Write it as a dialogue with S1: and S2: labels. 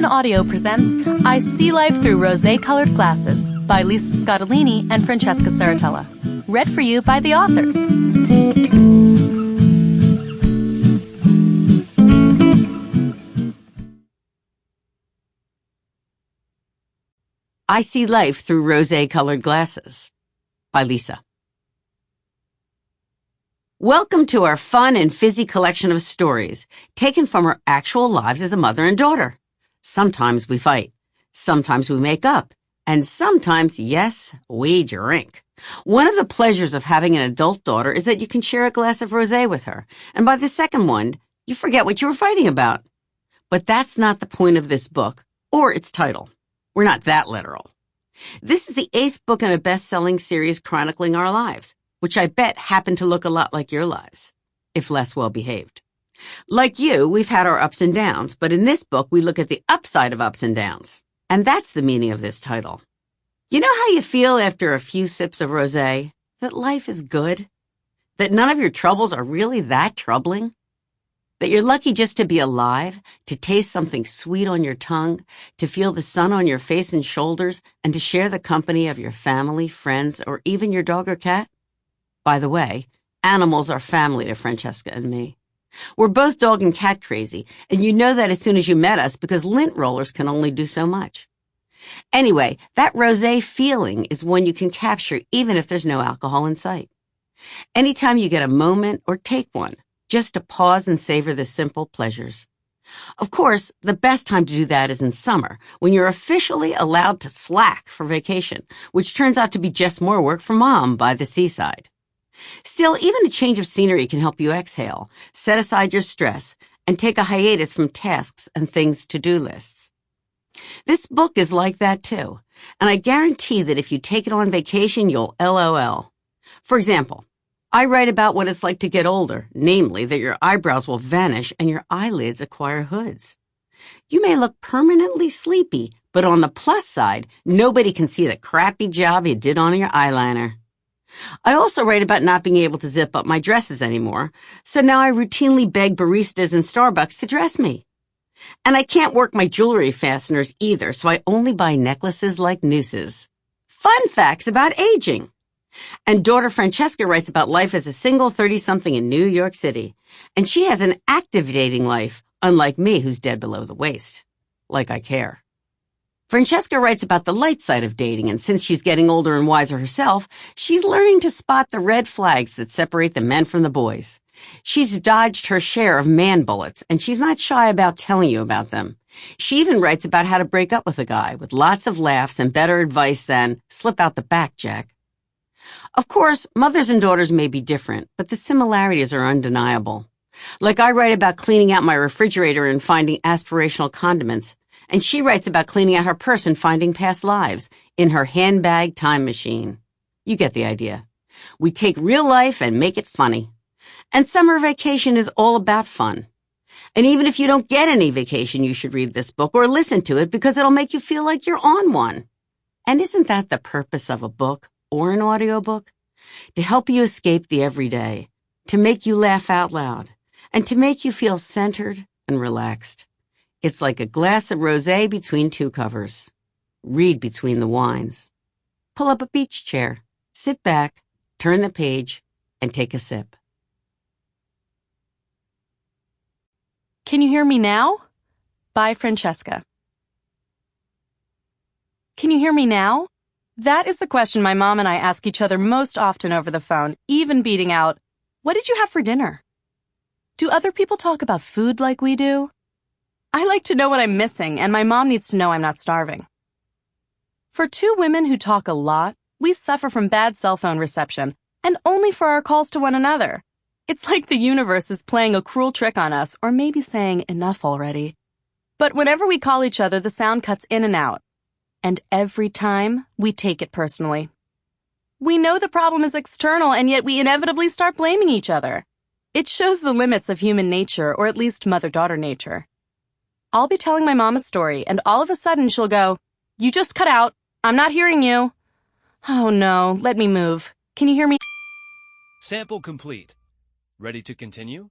S1: Audio presents I See Life Through Rosé-Colored Glasses by Lisa Scottoline and Francesca Serritella. Read for you by the authors.
S2: I See Life Through Rosé-Colored Glasses by Lisa. Welcome to our fun and fizzy collection of stories taken from our actual lives as a mother and daughter. Sometimes we fight, sometimes we make up, and sometimes, yes, we drink. One of the pleasures of having an adult daughter is that you can share a glass of rosé with her, and by the second one, you forget what you were fighting about. But that's not the point of this book, or its title. We're not that literal. This is the 8th book in a best-selling series chronicling our lives, which I bet happen to look a lot like your lives, if less well-behaved. Like you, we've had our ups and downs, but in this book, we look at the upside of ups and downs. And that's the meaning of this title. You know how you feel after a few sips of rosé? That life is good? That none of your troubles are really that troubling? That you're lucky just to be alive, to taste something sweet on your tongue, to feel the sun on your face and shoulders, and to share the company of your family, friends, or even your dog or cat? By the way, animals are family to Francesca and me. We're both dog and cat crazy, and you know that as soon as you met us because lint rollers can only do so much. Anyway, that rosé feeling is one you can capture even if there's no alcohol in sight. Anytime you get a moment or take one, just to pause and savor the simple pleasures. Of course, the best time to do that is in summer, when you're officially allowed to slack for vacation, which turns out to be just more work for Mom by the seaside. Still, even a change of scenery can help you exhale, set aside your stress, and take a hiatus from tasks and things to-do lists. This book is like that too, and I guarantee that if you take it on vacation, you'll LOL. For example, I write about what it's like to get older, namely that your eyebrows will vanish and your eyelids acquire hoods. You may look permanently sleepy, but on the plus side, nobody can see the crappy job you did on your eyeliner. I also write about not being able to zip up my dresses anymore, so now I routinely beg baristas in Starbucks to dress me. And I can't work my jewelry fasteners either, so I only buy necklaces like nooses. Fun facts about aging. And daughter Francesca writes about life as a single 30-something in New York City, and she has an active dating life, unlike me who's dead below the waist. Like I care. Francesca writes about the light side of dating, and since she's getting older and wiser herself, she's learning to spot the red flags that separate the men from the boys. She's dodged her share of man bullets, and she's not shy about telling you about them. She even writes about how to break up with a guy, with lots of laughs and better advice than, slip out the back, Jack. Of course, mothers and daughters may be different, but the similarities are undeniable. Like I write about cleaning out my refrigerator and finding aspirational condiments, and she writes about cleaning out her purse and finding past lives in her handbag time machine. You get the idea. We take real life and make it funny. And summer vacation is all about fun. And even if you don't get any vacation, you should read this book or listen to it because it'll make you feel like you're on one. And isn't that the purpose of a book or an audiobook? To help you escape the everyday, to make you laugh out loud, and to make you feel centered and relaxed. It's like a glass of rosé between two covers. Read between the wines. Pull up a beach chair, sit back, turn the page, and take a sip.
S1: Can you hear me now? By Francesca. Can you hear me now? That is the question my mom and I ask each other most often over the phone, even beating out, "What did you have for dinner?" Do other people talk about food like we do? I like to know what I'm missing, and my mom needs to know I'm not starving. For two women who talk a lot, we suffer from bad cell phone reception, and only for our calls to one another. It's like the universe is playing a cruel trick on us, or maybe saying enough already. But whenever we call each other, the sound cuts in and out. And every time, we take it personally. We know the problem is external, and yet we inevitably start blaming each other. It shows the limits of human nature, or at least mother-daughter nature. I'll be telling my mom a story, and all of a sudden she'll go, "You just cut out. I'm not hearing you." Oh no, let me move. Can you hear me?
S3: Sample complete. Ready to continue?